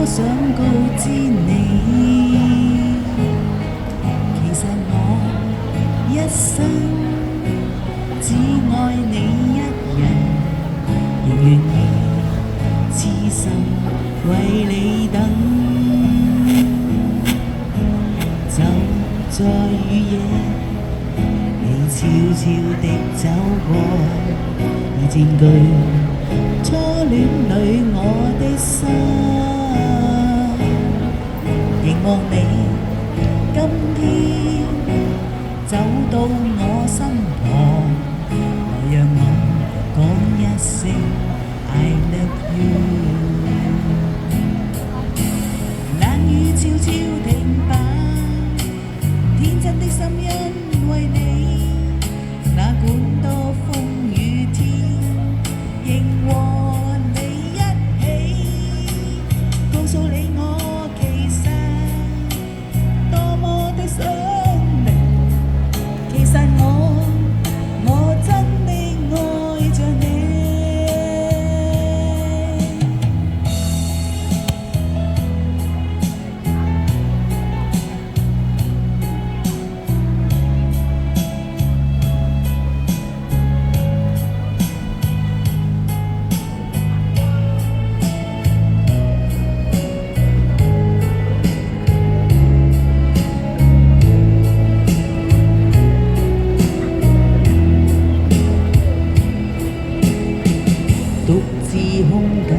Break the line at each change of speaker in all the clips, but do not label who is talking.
想告知你，其實我一生只愛你一人，仍願意痴心為你等。就在雨夜，你悄悄地走過，已佔據初戀裏我的心。凝望你今天走到我身旁，來讓我講一聲 I love you。 冷雨悄悄停擺，天真的心因為你，哪管多風雨天，仍和你一起，告訴你我其實多麼的想你，其實我真的愛着你。獨自空等，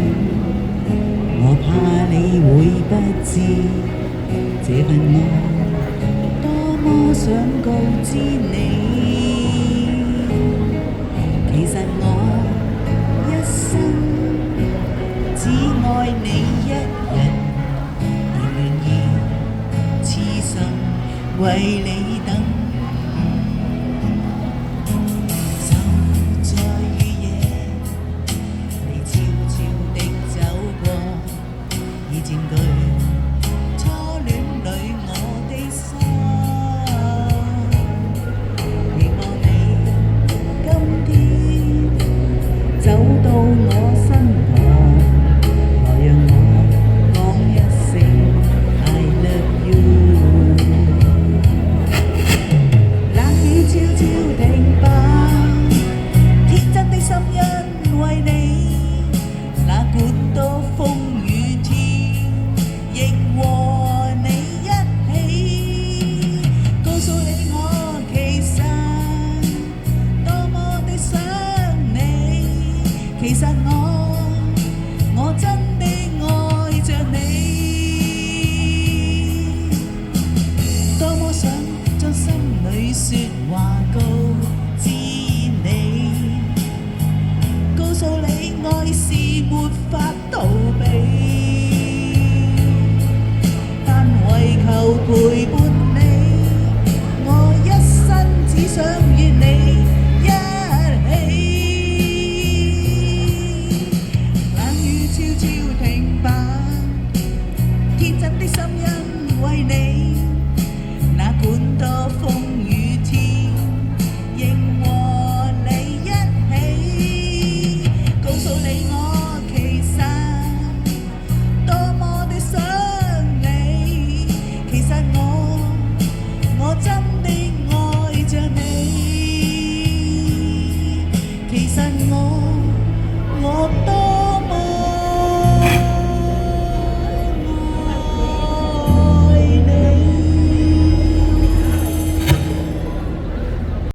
我怕你會不知這份愛多麼想告知你。其實我一生只愛你一人，仍願意痴心為你等。佔據初戀裏我的心，凝望你今天走到我身旁，來讓我講一聲 I love you。 冷雨悄悄停擺，天真的心因為你，哪管多風雨天，仍和你一起，告訴你我其實多麼的想你，其實我真的愛着你，多麼想將心裏說話告知你，告訴你愛是沒法逃避，求陪伴你，我一生只想與你一起。冷雨悄悄停擺，天真的心因為你，哪管多風雨天，仍和你一起，告訴你我其實多麼的想你。其實我真的